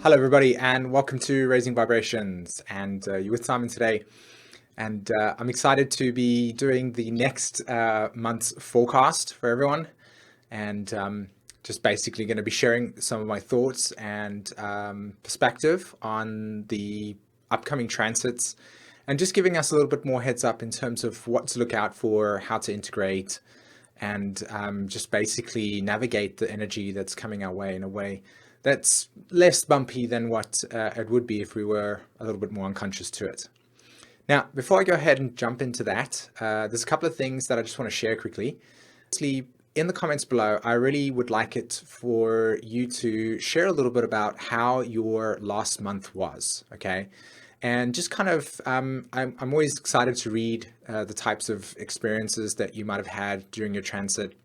Hello, everybody, and welcome to Raising Vibrations. And you're with Simon today. And I'm excited to be doing the next month's forecast for everyone. And just basically going to be sharing some of my thoughts and perspective on the upcoming transits and just giving us a little bit more heads up in terms of what to look out for, how to integrate, and just basically navigate the energy that's coming our way in a way that's less bumpy than what it would be if we were a little bit more unconscious to it. Now, before I go ahead and jump into that, there's a couple of things that I just want to share quickly. Firstly, in the comments below, I really would like it for you to share a little bit about how your last month was, okay? And just kind of, I'm always excited to read the types of experiences that you might have had during your transit.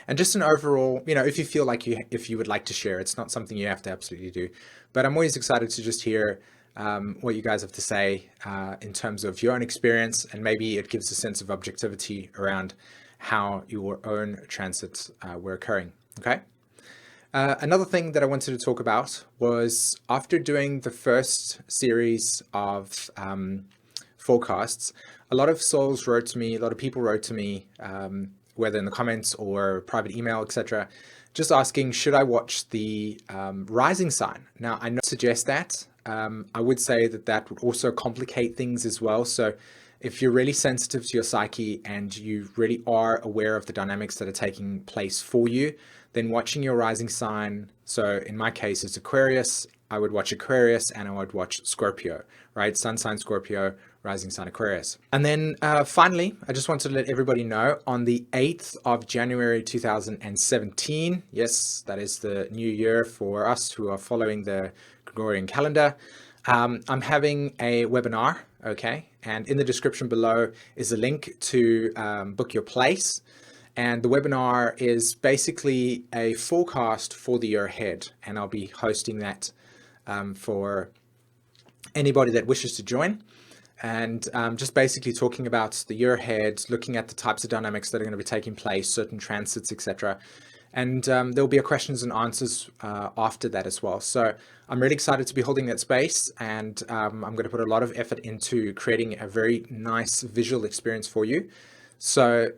And just an overall, if you feel like if you would like to share, it's not something you have to absolutely do. But I'm always excited to just hear what you guys have to say in terms of your own experience, and maybe it gives a sense of objectivity around how your own transits were occurring, okay? Another thing that I wanted to talk about was after doing the first series of forecasts, a lot of souls wrote to me, a lot of people wrote to me, whether in the comments or private email, etc., just asking, should I watch the rising sign? Now, I don't suggest that. I would say that would also complicate things as well. So if you're really sensitive to your psyche and you really are aware of the dynamics that are taking place for you, then watching your rising sign, so in my case, it's Aquarius, I would watch Aquarius and I would watch Scorpio, right? Sun sign Scorpio, rising sign Aquarius. And then finally, I just wanted to let everybody know on the 8th of January 2017, yes, that is the new year for us who are following the Gregorian calendar, I'm having a webinar, okay? And in the description below is a link to book your place. And the webinar is basically a forecast for the year ahead. And I'll be hosting that for anybody that wishes to join. And just basically talking about the year ahead, looking at the types of dynamics that are going to be taking place, certain transits, etc. And there'll be a questions and answers after that as well. So I'm really excited to be holding that space, and I'm going to put a lot of effort into creating a very nice visual experience for you. So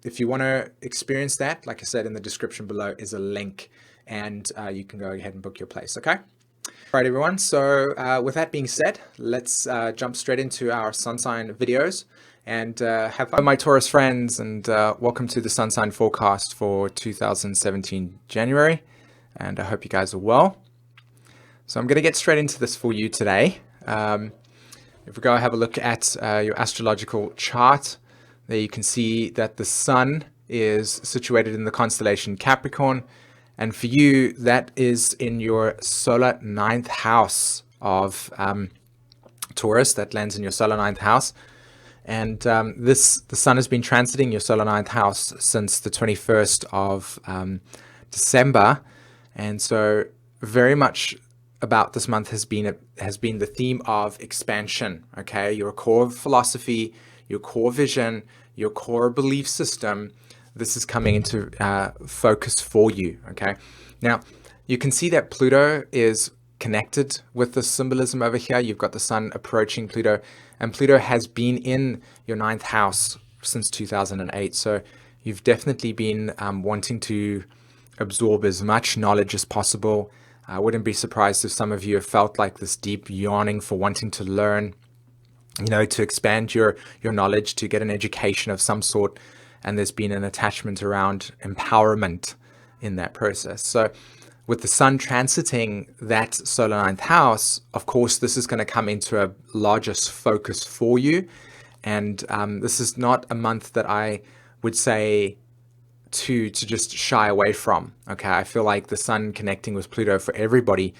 if you want to experience that, like I said, in the description below is a link, and you can go ahead and book your place, okay? All right, everyone. So with that being said, let's jump straight into our sun sign videos and have fun, my Taurus friends, and welcome to the sun sign forecast for 2017 January. And I hope you guys are well. So I'm going to get straight into this for you today. If we go have a look at your astrological chart, there you can see that the sun is situated in the constellation Capricorn. And for you, that is in your solar ninth house of Taurus. That lands in your solar ninth house. And the sun has been transiting your solar ninth house since the 21st of December. And so very much about this month has been the theme of expansion, okay? Your core philosophy, your core vision, your core belief system, this is coming into focus for you, okay? Now, you can see that Pluto is connected with the symbolism over here. You've got the sun approaching Pluto, and Pluto has been in your ninth house since 2008. So you've definitely been wanting to absorb as much knowledge as possible. I wouldn't be surprised if some of you have felt like this deep yearning for wanting to learn, to expand your knowledge, to get an education of some sort. And there's been an attachment around empowerment in that process. So with the sun transiting that solar ninth house, of course, this is going to come into a larger focus for you. And this is not a month that I would say to just shy away from. Okay, I feel like the sun connecting with Pluto for everybody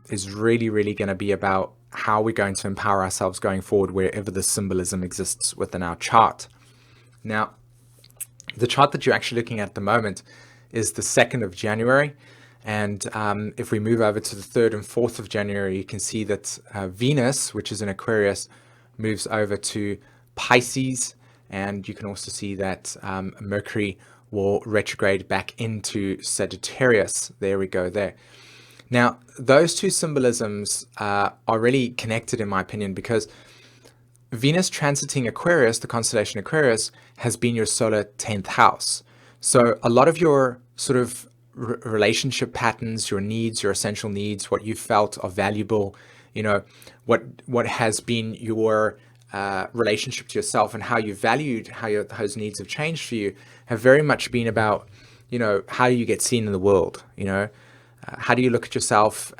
is really, really going to be about how we're going to empower ourselves going forward wherever the symbolism exists within our chart. Now, the chart that you're actually looking at the moment is the 2nd of January. And if we move over to the 3rd and 4th of January, you can see that Venus, which is in Aquarius, moves over to Pisces. And you can also see that Mercury will retrograde back into Sagittarius. There we go there. Now, those two symbolisms are really connected, in my opinion, because Venus transiting Aquarius, the constellation Aquarius, has been your solar 10th house. So a lot of your sort of relationship patterns, your needs, your essential needs, what you felt are valuable, you know, what has been your relationship to yourself and how you valued how those needs have changed for you, have very much been about, how do you get seen in the world, how do you look at yourself,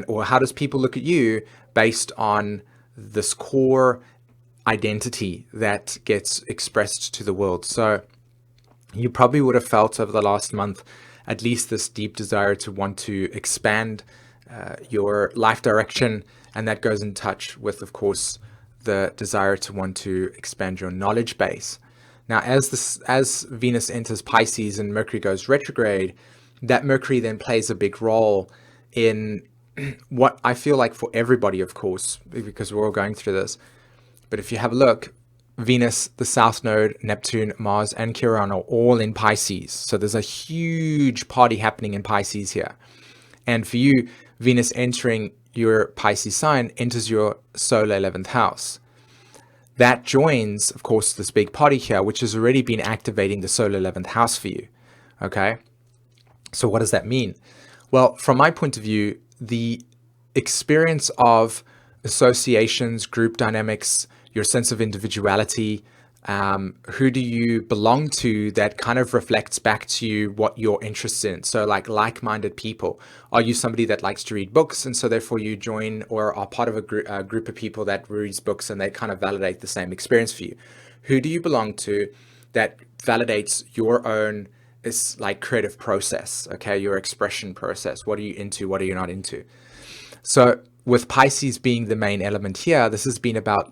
or how does people look at you based on this core identity that gets expressed to the world. So you probably would have felt over the last month at least this deep desire to want to expand your life direction, and that goes in touch with, of course, the desire to want to expand your knowledge base. Now, as Venus enters Pisces and Mercury goes retrograde, that Mercury then plays a big role in what I feel like for everybody, of course, because we're all going through this. But if you have a look, Venus, the South Node, Neptune, Mars, and Chiron are all in Pisces. So there's a huge party happening in Pisces here. And for you, Venus entering your Pisces sign enters your solar 11th house. That joins, of course, this big party here, which has already been activating the solar 11th house for you. Okay? So what does that mean? Well, from my point of view, the experience of associations, group dynamics, your sense of individuality, who do you belong to, that kind of reflects back to you what you're interested in. So like-minded people. Are you somebody that likes to read books, and so therefore you join or are part of a group of people that reads books and they kind of validate the same experience for you? Who do you belong to that validates your own creative process, okay, your expression process? What are you into? What are you not into? So with Pisces being the main element here, this has been about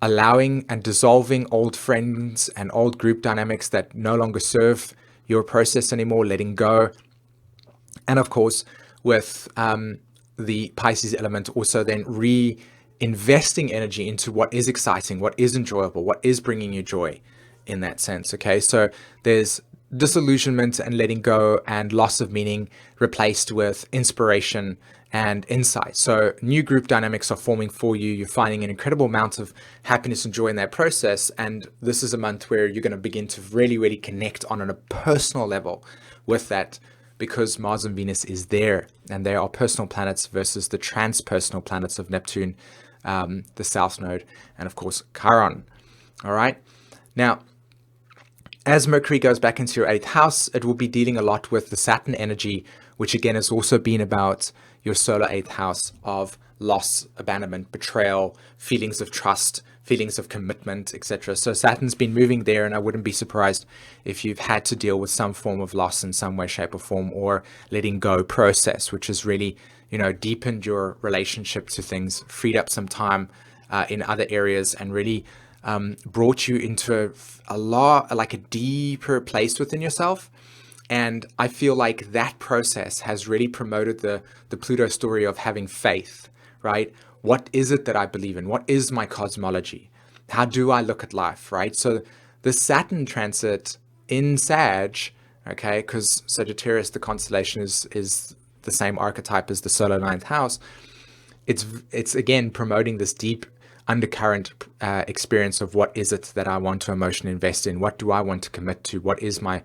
allowing and dissolving old friends and old group dynamics that no longer serve your process anymore, letting go. And of course, with the Pisces element, also then reinvesting energy into what is exciting, what is enjoyable, what is bringing you joy in that sense, okay? So there's disillusionment and letting go and loss of meaning replaced with inspiration and insight. So new group dynamics are forming for you. You're finding an incredible amount of happiness and joy in that process. And this is a month where you're going to begin to really, really connect on a personal level with that, because Mars and Venus is there, and they are personal planets versus the transpersonal planets of Neptune, the South Node, and of course, Chiron. All right. Now, as Mercury goes back into your 8th house, it will be dealing a lot with the Saturn energy, which again has also been about your solar 8th house of loss, abandonment, betrayal, feelings of trust, feelings of commitment, etc. So Saturn's been moving there, and I wouldn't be surprised if you've had to deal with some form of loss in some way, shape, or form, or letting go process, which has really, deepened your relationship to things, freed up some time in other areas, and really brought you into a deeper place within yourself. And I feel like that process has really promoted the Pluto story of having faith, right? What is it that I believe in? What is my cosmology? How do I look at life, right? So the Saturn transit in Sag, okay, because Sagittarius, the constellation, is the same archetype as the solar 9th house. It's again promoting this deep undercurrent experience of what is it that I want to emotionally invest in? What do I want to commit to? What is my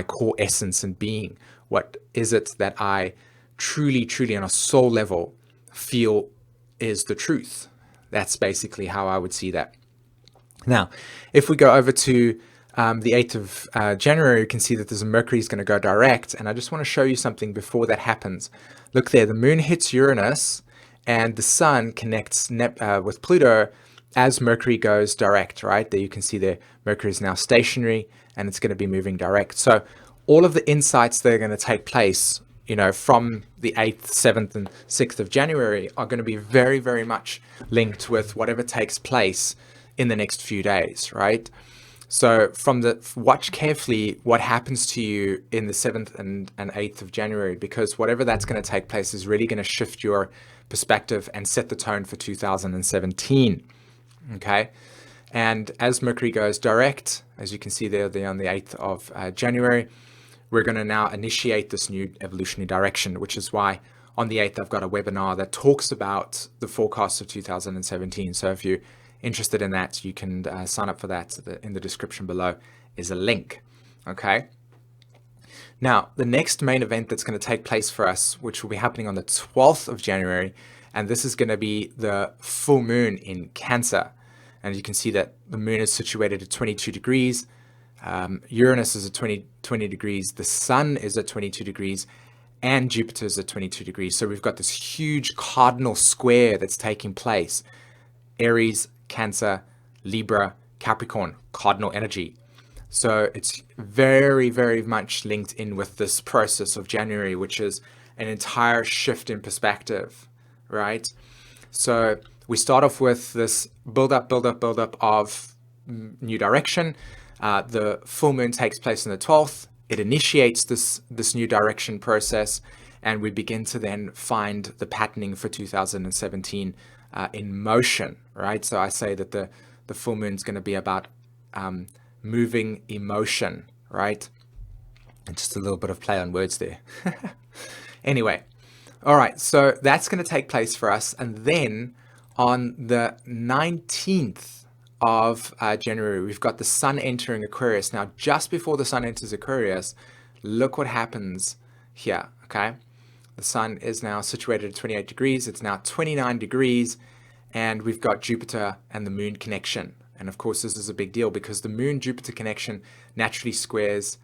core essence and being? What is it that I truly on a soul level feel is the truth? That's basically how I would see that. Now, if we go over to the 8th of January, you can see that there's a Mercury is going to go direct. And I just want to show you something before that happens. Look there, the moon hits Uranus and the sun connects with Pluto as Mercury goes direct, right? There you can see there, Mercury is now stationary and it's going to be moving direct. So all of the insights that are going to take place, from the 8th, 7th, and 6th of January are going to be very, very much linked with whatever takes place in the next few days, right? So watch carefully what happens to you in the 7th and 8th of January, because whatever that's going to take place is really going to shift your perspective and set the tone for 2017. Okay. And as Mercury goes direct, as you can see there on the 8th of January, we're going to now initiate this new evolutionary direction, which is why on the 8th, I've got a webinar that talks about the forecast of 2017. So if you're interested in that, you can sign up for that. In the description below is a link. Okay. Now, the next main event that's going to take place for us, which will be happening on the 12th of January, and this is going to be the full moon in Cancer. And you can see that the moon is situated at 22 degrees. Uranus is at 20 degrees. The sun is at 22 degrees. And Jupiter is at 22 degrees. So we've got this huge cardinal square that's taking place. Aries, Cancer, Libra, Capricorn, cardinal energy. So it's very, very much linked in with this process of January, which is an entire shift in perspective, right? So we start off with this build up of new direction. The full moon takes place on the 12th. It initiates this new direction process, and we begin to then find the patterning for 2017 in motion, right? So I say that the full moon is going to be about moving emotion, right? And just a little bit of play on words there. Anyway, all right, so that's going to take place for us. And then on the 19th of January, we've got the sun entering Aquarius. Now, just before the sun enters Aquarius, look what happens here, okay? The sun is now situated at 28 degrees. It's now 29 degrees, and we've got Jupiter and the moon connection. And of course, this is a big deal because the moon-Jupiter connection naturally squares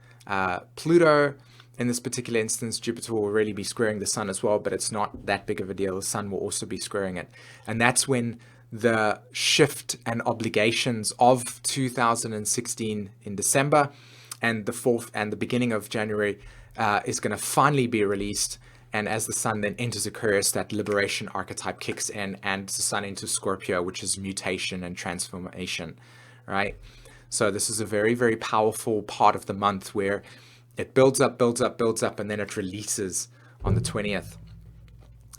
Pluto. In this particular instance, Jupiter will really be squaring the sun as well, but it's not that big of a deal. The sun will also be squaring it. And that's when the shift and obligations of 2016 in December and the beginning of January is going to finally be released. And as the sun then enters Aquarius, that liberation archetype kicks in, and the sun enters Scorpio, which is mutation and transformation, right? So this is a very, very powerful part of the month where it builds up, and then it releases on the 20th.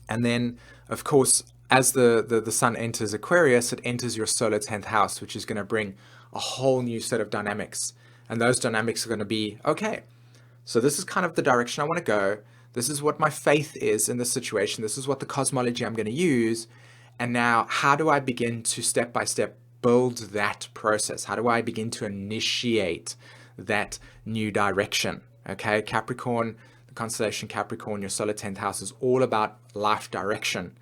And then, of course, as the sun enters Aquarius, it enters your solar 10th house, which is going to bring a whole new set of dynamics. And those dynamics are going to be, okay, so this is kind of the direction I want to go. This is what my faith is in this situation. This is what the cosmology I'm going to use. And now, how do I begin to step by step build that process? How do I begin to initiate that new direction? Okay, Capricorn, the constellation Capricorn, your solar 10th house is all about life direction.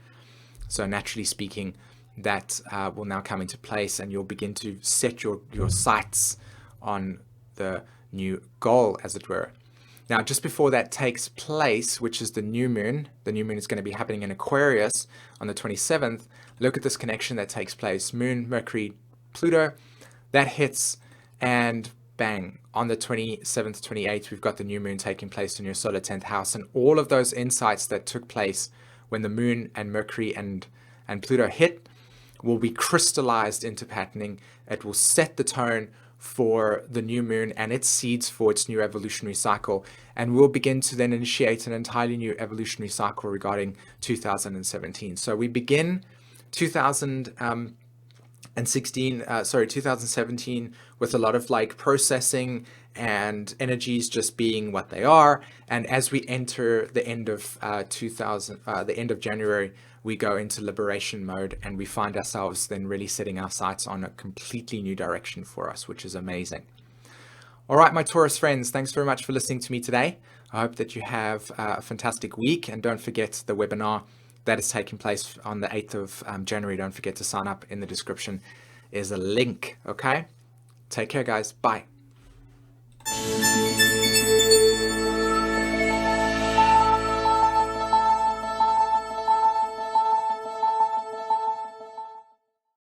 So naturally speaking, that will now come into place, and you'll begin to set your sights on the new goal, as it were. Now, just before that takes place, which is the new moon is going to be happening in Aquarius on the 27th. Look at this connection that takes place. Moon, Mercury, Pluto, that hits, and bang, on the 27th, 28th, we've got the new moon taking place in your solar 10th house. And all of those insights that took place when the moon and Mercury and Pluto hit will be crystallized into patterning. It will set the tone for the new moon and its seeds for its new evolutionary cycle, and we'll begin to then initiate an entirely new evolutionary cycle regarding 2017. So we begin 2017 with a lot of like processing and energies just being what they are, and as we enter the end of the end of January, we go into liberation mode, and we find ourselves then really setting our sights on a completely new direction for us, which is amazing. All right, my Taurus friends, thanks very much for listening to me today. I hope that you have a fantastic week, and don't forget the webinar that is taking place on the 8th of January. Don't forget to sign up. In the description is a link, okay? Take care, guys. Bye.